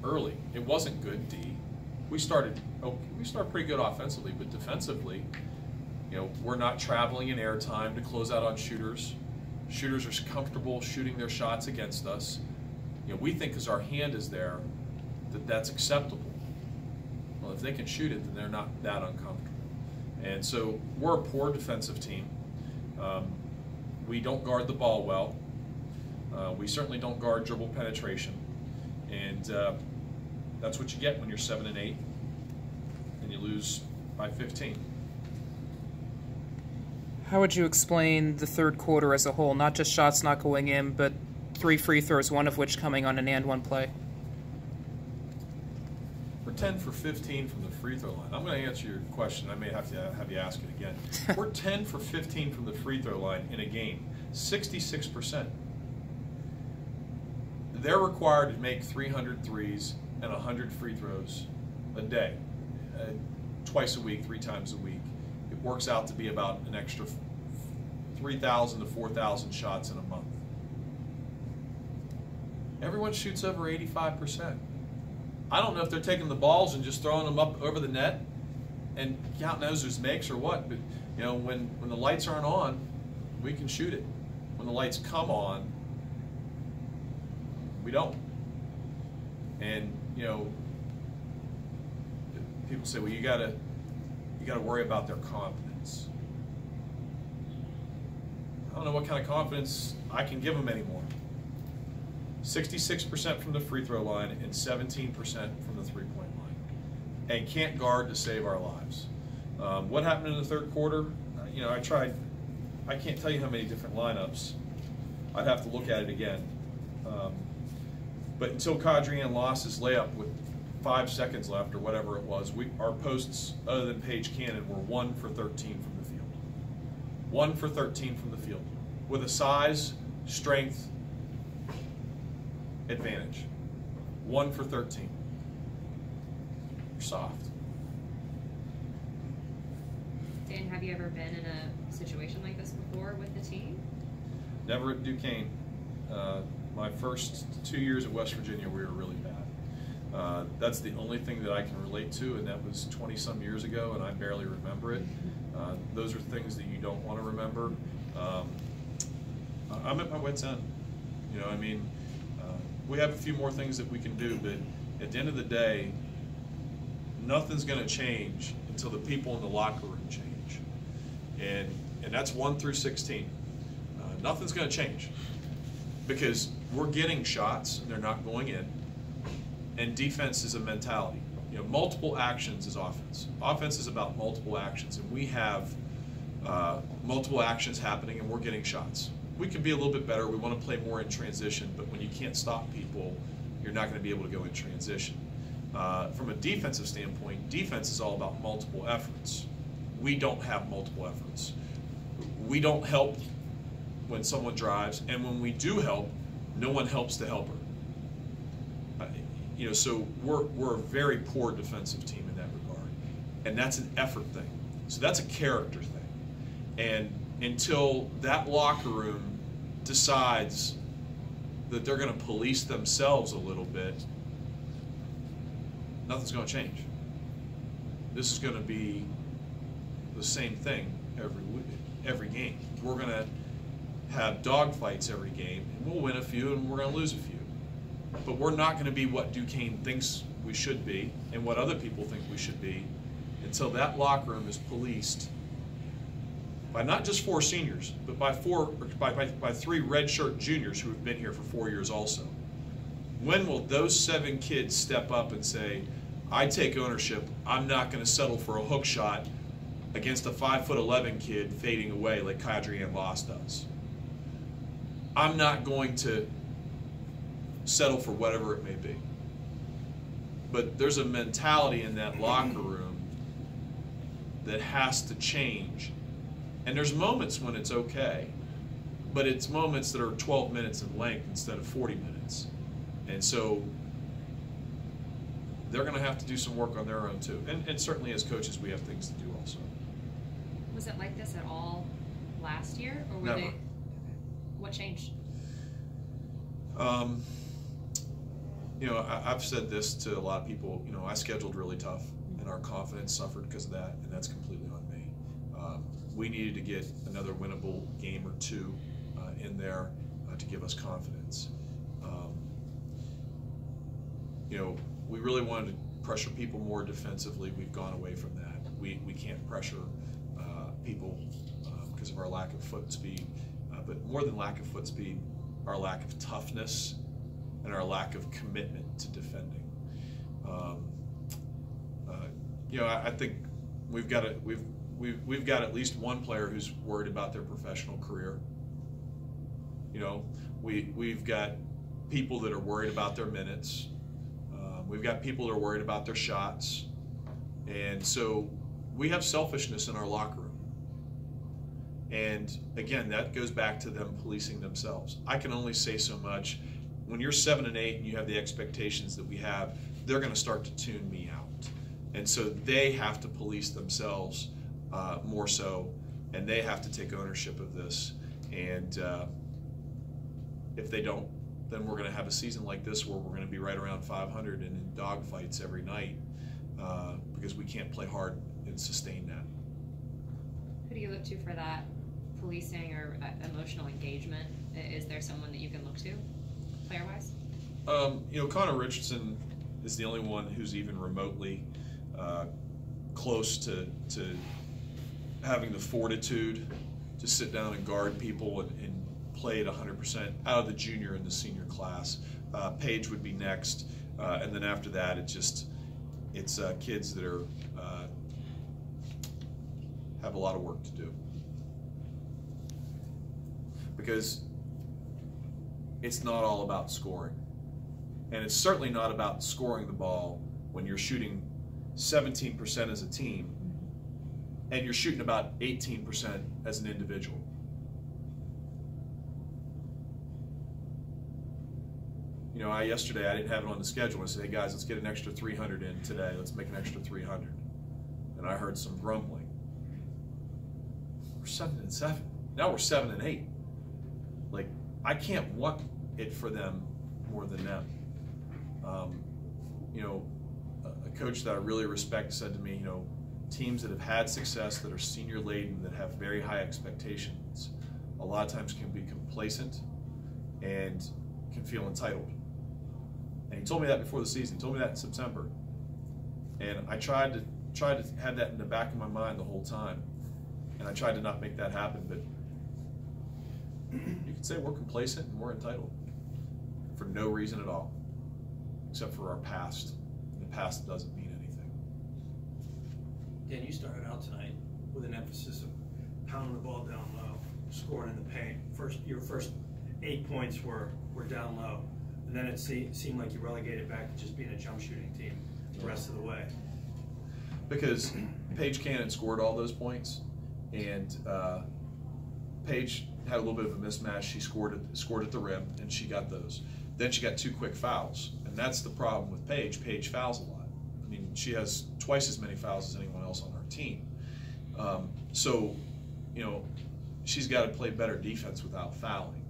early. It wasn't good D. We started pretty good offensively, but defensively, we're not traveling in airtime to close out on shooters. Shooters are comfortable shooting their shots against us. We think because our hand is there that's acceptable. Well, if they can shoot it, then they're not that uncomfortable. And so we're a poor defensive team. We don't guard the ball well. We certainly don't guard dribble penetration. And that's what you get when you're 7-8 and you lose by 15. How would you explain the third quarter as a whole? Not just shots not going in, but 3 free throws, one of which coming on an and one play. We're 10 for 15 from the free throw line. I'm going to answer your question. I may have to have you ask it again. We're 10 for 15 from the free throw line in a game, 66%. They're required to make 300 threes and 100 free throws a day, twice a week, 3 times a week. It works out to be about an extra 3,000 to 4,000 shots in a month. Everyone shoots over 85%. I don't know if they're taking the balls and just throwing them up over the net and count knows who's makes or what, but when the lights aren't on, we can shoot it. When the lights come on, we don't. And people say, well, you gotta worry about their confidence. I don't know what kind of confidence I can give them anymore. 66% from the free throw line and 17% from the three-point line, and can't guard to save our lives. What happened in the third quarter? I can't tell you how many different lineups. I'd have to look at it again. But until Kadrian lost his layup with 5 seconds left or whatever it was, our posts, other than Paige Cannon, were 1 for 13 from the field. 1 for 13 from the field, with a size, strength advantage. 1 for 13. You're soft. Dan, have you ever been in a situation like this before with the team? Never at Duquesne. My first 2 years at West Virginia, we were really bad. That's the only thing that I can relate to, and that was 20-some years ago, and I barely remember it. Those are things that you don't want to remember. I'm at my wit's end. We have a few more things that we can do, but at the end of the day, nothing's going to change until the people in the locker room change. And that's 1 through 16. Nothing's going to change because we're getting shots and they're not going in. And defense is a mentality. Multiple actions is offense. Offense is about multiple actions, and we have multiple actions happening and we're getting shots. We can be a little bit better. We want to play more in transition, but when you can't stop people, you're not going to be able to go in transition. From a defensive standpoint, defense is all about multiple efforts. We don't have multiple efforts. We don't help when someone drives, and when we do help, no one helps the helper. So we're a very poor defensive team in that regard, and that's an effort thing. So that's a character thing, and until that locker room decides that they're going to police themselves a little bit, nothing's going to change. This is going to be the same thing every game. We're going to have dogfights every game, and we'll win a few and we're going to lose a few. But we're not going to be what Duquesne thinks we should be and what other people think we should be until that locker room is policed by not just 4 seniors, but by 3 redshirt juniors who have been here for 4 years also. When will those 7 kids step up and say, I take ownership, I'm not going to settle for a hook shot against a 5'11" kid fading away like Kadrian Loss does. I'm not going to settle for whatever it may be. But there's a mentality in that locker room that has to change. And there's moments when it's okay, but it's moments that are 12 minutes in length instead of 40 minutes. And so they're going to have to do some work on their own too. And certainly as coaches, we have things to do also. Was it like this at all last year? Or were Never. What changed? I've said this to a lot of people. I scheduled really tough, and our confidence suffered because of that, and that's completely on me. We needed to get another winnable game or two in there to give us confidence. We really wanted to pressure people more defensively. We've gone away from that. We can't pressure people because of our lack of foot speed, but more than lack of foot speed, our lack of toughness and our lack of commitment to defending. I think we've got at least one player who's worried about their professional career. We've got people that are worried about their minutes. We've got people that are worried about their shots. And so we have selfishness in our locker room. And again, that goes back to them policing themselves. I can only say so much. When you're 7-8 and you have the expectations that we have, they're going to start to tune me out. And so they have to police themselves more so, and they have to take ownership of this. And if they don't, then we're going to have a season like this where we're going to be right around 500 and in dogfights every night because we can't play hard and sustain that. Who do you look to for that policing or emotional engagement? Is there someone that you can look to, player-wise? Connor Richardson is the only one who's even remotely close to having the fortitude to sit down and guard people and play at 100% out of the junior and the senior class. Paige would be next, and then after that, it's kids that are have a lot of work to do, because it's not all about scoring, and it's certainly not about scoring the ball when you're shooting 17% as a team and you're shooting about 18% as an individual. Yesterday I didn't have it on the schedule. I said, hey guys, let's get an extra 300 in today. Let's make an extra 300. And I heard some grumbling. We're 7-7. Now we're 7-8. Like, I can't want it for them more than them. A coach that I really respect said to me, teams that have had success, that are senior laden, that have very high expectations, a lot of times can be complacent and can feel entitled. And he told me that before the season. He told me that in September. And I tried to have that in the back of my mind the whole time. And I tried to not make that happen, but you could say we're complacent and we're entitled for no reason at all, except for our past. And the past doesn't mean anything. Dan, you started out tonight with an emphasis of pounding the ball down low, scoring in the paint. Your first 8 points were down low. And then it seemed like you relegated back to just being a jump shooting team the rest of the way. Because Paige Cannon scored all those points, and Paige had a little bit of a mismatch. She scored at the rim, and she got those. Then she got 2 quick fouls, and that's the problem with Paige. Paige fouls a lot. I mean, she has twice as many fouls as anyone else on our team. She's got to play better defense without fouling.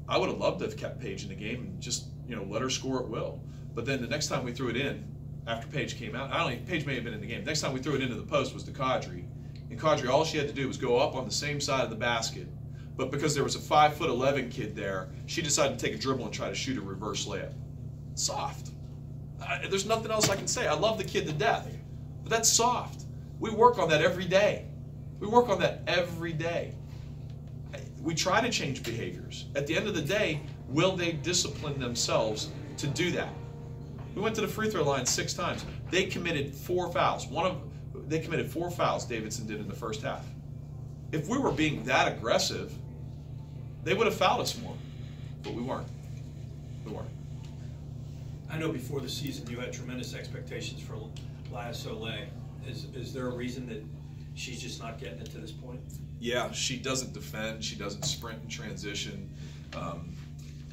I would have loved to have kept Paige in the game and just let her score at will. But then the next time we threw it in, after Paige came out, Paige may have been in the game. Next time we threw it into the post was to Kadri, and Kadri, all she had to do was go up on the same side of the basket. But because there was a 5'11" kid there, she decided to take a dribble and try to shoot a reverse layup. Soft. There's nothing else I can say. I love the kid to death, but that's soft. We work on that every day. We work on that every day. We try to change behaviors. At the end of the day, will they discipline themselves to do that? We went to the free throw line 6 times. They committed 4 fouls. They committed 4 fouls, Davidson did, in the first half. If we were being that aggressive, they would have fouled us more. But we weren't. We weren't. I know before the season you had tremendous expectations for Soleil. Is there a reason that she's just not getting it to this point? Yeah, she doesn't defend. She doesn't sprint and transition.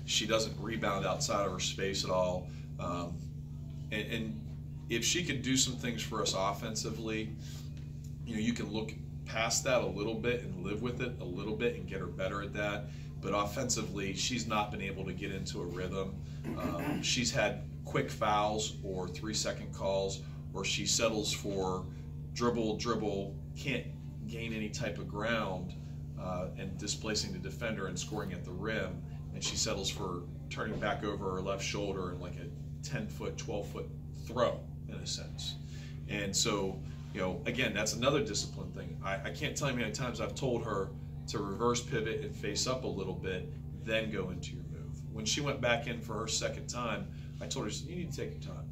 She doesn't rebound outside of her space at all. And if she could do some things for us offensively, you can look past that a little bit and live with it a little bit and get her better at that. But offensively, she's not been able to get into a rhythm. She's had quick fouls or 3-second calls, or she settles for dribble, can't gain any type of ground, and displacing the defender and scoring at the rim, and she settles for turning back over her left shoulder and like a 10-foot, 12-foot throw, in a sense. And so, you know, again, that's another discipline thing. I can't tell you how many times I've told her to reverse pivot and face up a little bit, then go into your move. When she went back in for her second time, I told her, you need to take your time.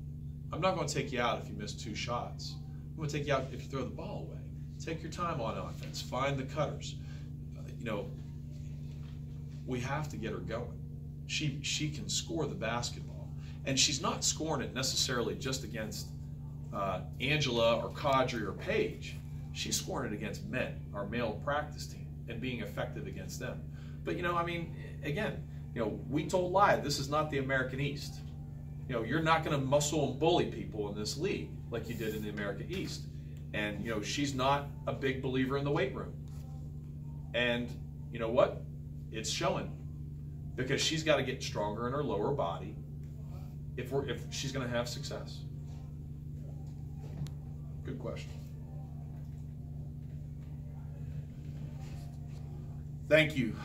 I'm not going to take you out if you miss 2 shots. I'm going to take you out if you throw the ball away. Take your time on offense. Find the cutters. You know, we have to get her going. She can score the basketball. And she's not scoring it necessarily just against Angela or Kadri or Paige. She's scoring it against men, our male practice team, and being effective against them. But, you know, I mean, again, you know, we told Live, this is not the American East. You know, you're not going to muscle and bully people in this league like you did in the American East. And, you know, she's not a big believer in the weight room. And you know what? It's showing, because she's got to get stronger in her lower body if she's going to have success. Good question. Thank you.